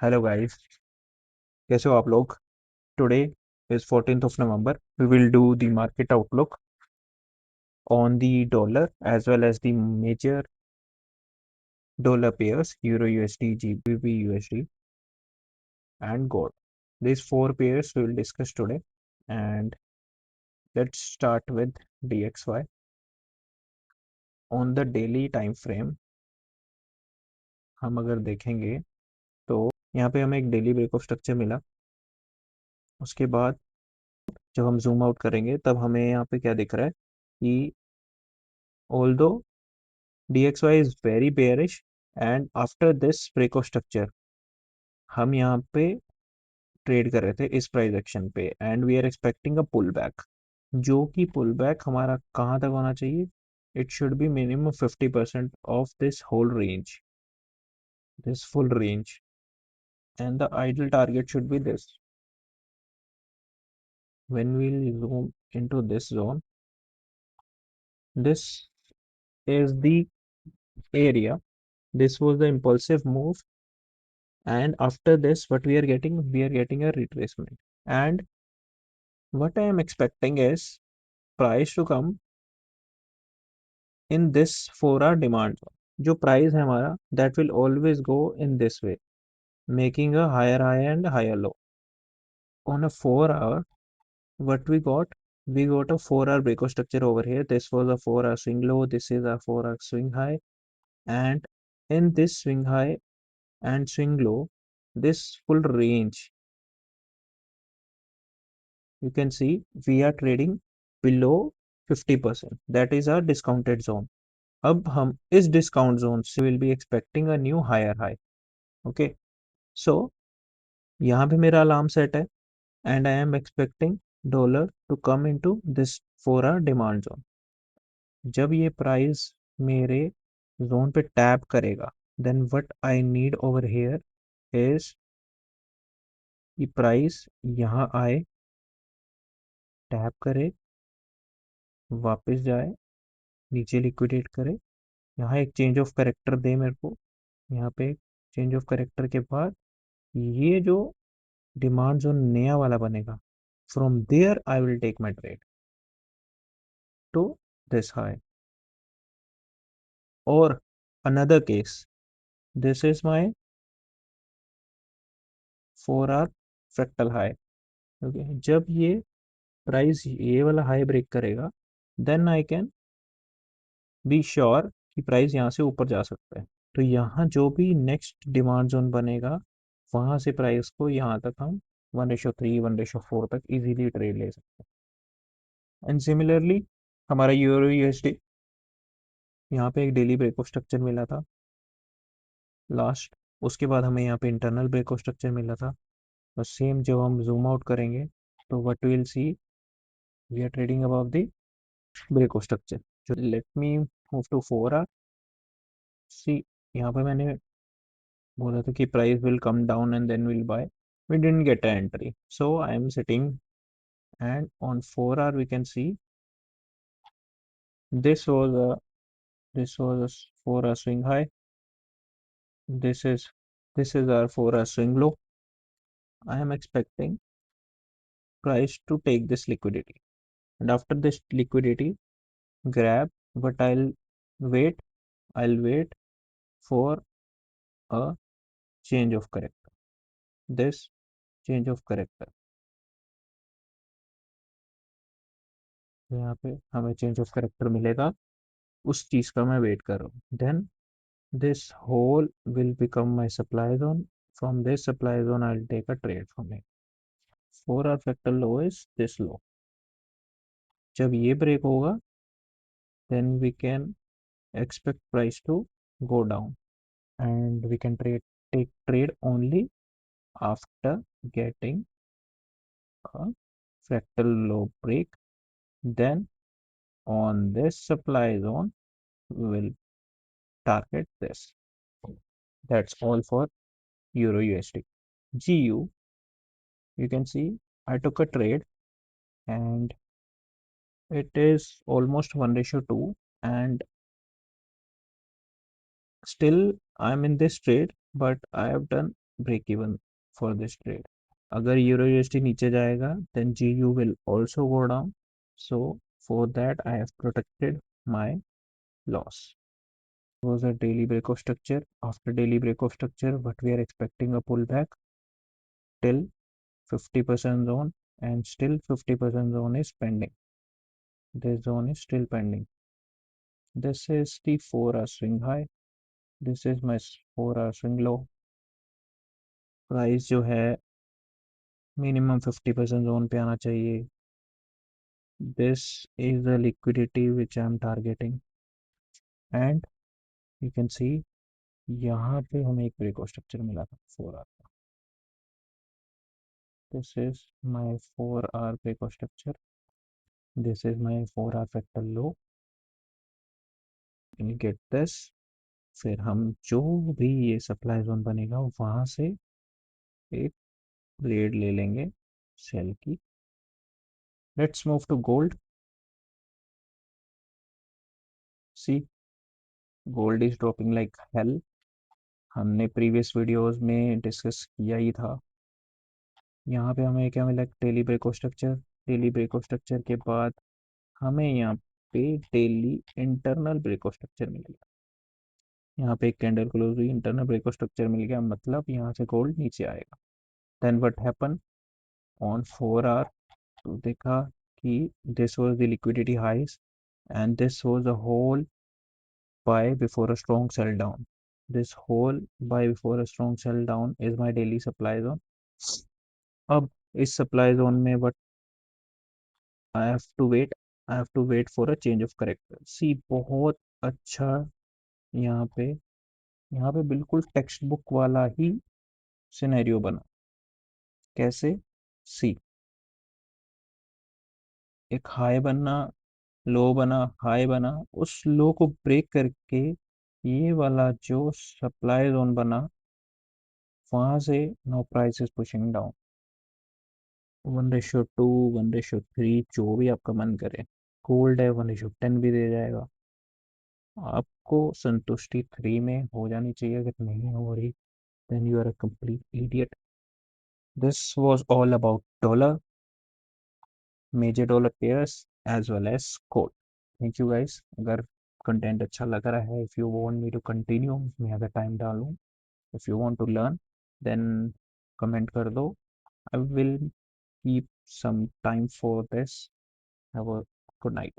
Hello guys, कैसे हो आप लोग? Today is 14th of November. We will do the market outlook on the dollar as well as the major dollar pairs Euro USD, GBP USD, and gold. These four pairs we will discuss today. And let's start with DXY. On the daily time frame, हम अगर देखेंगे तो यहाँ पे हमें एक daily break of structure मिला। उसके बाद जब हम जूम आउट करेंगे तब हमें यहाँ पे क्या दिख रहा है कि although DXY is very bearish and after this break of structure हम यहाँ पे ट्रेड कर रहे थे इस प्राइस एक्शन पे and we are expecting a pull back, जो कि पुल बैक हमारा कहाँ तक होना चाहिए? It should be minimum 50% of this whole range, this full range, and the ideal target should be this. When we'll zoom into this zone, this is the area. This was the impulsive move, and after this what we are getting a retracement. And what I am expecting is price to come in this 4 hour demand zone. जो price है हमारा that will always go in this way, making a higher high and higher low. On a 4 hour, what we got a 4 hour break of structure over here. This was a 4 hour swing low, this is a 4 hour swing high, and in this swing high and swing low, this full range, you can see we are trading below 50%. That is our discounted zone. अब हम इस discount zone से will be expecting a new higher high. Okay, so यहाँ पे मेरा alarm set है and I am expecting dollar to come into this 4 hour demand zone. जब ये प्राइस मेरे जोन पे टैप करेगा then what I need over here is ये प्राइस यहाँ आए, टैप करे, वापस जाए, नीचे लिक्विडेट करे, यहाँ एक चेंज ऑफ करेक्टर दे मेरे को. यहाँ पे चेंज ऑफ करेक्टर के बाद ये जो डिमांड जो नया वाला बनेगा, from there I will take my trade to this high. और another case, this is my 4 hour fractal high. Okay, जब ये प्राइस ये वाला हाई ब्रेक करेगा then I can be sure कि प्राइस यहाँ से ऊपर जा सकता है. तो यहाँ जो भी नेक्स्ट डिमांड जोन बनेगा वहां से प्राइस को यहाँ तक हम 1:3 1:4 तक इजीली ट्रेड ले सकते हैं. एंड सिमिलरली हमारा यूरो यूएसडी, यहाँ पे एक डेली ब्रेक ऑफ स्ट्रक्चर मिला था लास्ट. उसके बाद हमें यहाँ पे इंटरनल ब्रेक ऑफ स्ट्रक्चर मिला था. और सेम जब हम जूम आउट करेंगे तो what will see, we are trading above the break of structure. जो let me move to 4 hour. See, यहाँ पे मैंने बोला था कि price will come down and then will buy. we didn't get an entry, so I am sitting, and on 4 hour we can see this was a this was a 4 hour swing high. this is this is our 4 hour swing low. I am expecting price to take this liquidity, and after this liquidity grab, but I'll wait for a change of character, this change of character. यहाँ पे हमें change of character मिलेगा, उस चीज का मैं wait कर रहा हूँ. Then this whole will become my supply zone. From this supply zone I'll take a trade from it. 4 hour fractal low is this low. जब ये ब्रेक होगा then we can expect price to go down, and we can take trade only after getting a fractal low break. Then on this supply zone we will target this. That's all for Euro USD. GU, you can see I took a trade and it is almost 1:2, and still I'm in this trade, but I have done break even for this trade. अगर euro USD नीचे जाएगा then GU will also go down. So for that I have protected my loss. Was a daily break of structure. After daily break of structure, what we are expecting a pullback till 50% zone, and still 50% zone is pending. This zone is still pending. This is the 4-hour swing high. This is my 4-hour swing low. Price जो है minimum 50% zone पे आना चाहिए. This is the liquidity which I am targeting, and you can see यहाँ पे हमें एक break of structure मिला था 4 आवर का. This is my 4-hour break of structure. This is my 4-hour fractal low. You get this. फिर हम जो भी ये सप्लाई जोन बनेगा वहां से एक ट्रेड ले लेंगे सेल की. Let's move to gold. See, gold is dropping like hell. हमने प्रीवियस वीडियोस में डिस्कस किया ही था. यहाँ पे हमें क्या मिला? Daily break of structure. Daily break of structure के बाद हमें यहाँ पे daily internal break of structure मिल गया. यहाँ पे एक कैंडल क्लोज हुई, इंटरनल ब्रेक ऑफ स्ट्रक्चर मिल गया, मतलब यहाँ से गोल्ड नीचे आएगा. Then what happen on 4 our? तो देखा कि this was the liquidity highs and this was a whole buy before a strong sell down. This whole buy before a strong sell down is my daily supply zone. अब इस supply zone में but I have to wait for a change of character. See, बहुत अच्छा. यहाँ पे बिल्कुल text book वाला ही scenario बना. कैसे? सी, एक हाई बनना, लो बना, हाई बना, उस लो को ब्रेक करके ये वाला जो सप्लाई जोन बना वहां से now price is pushing down. 1:2, 1:3, जो भी आपका मन करे. गोल्ड है 1:10 भी दे जाएगा. आपको संतुष्टि 3 में हो जानी चाहिए. अगर नहीं हो रही then you are a complete idiot. This was all about dollar, major dollar pairs as well as gold. Thank you guys. अगर कंटेंट अच्छा लग रहा है, if you want me to continue, मैं अगर टाइम डालूं, if you want to learn, then comment कर दो. I will keep some time for this. Have a good night.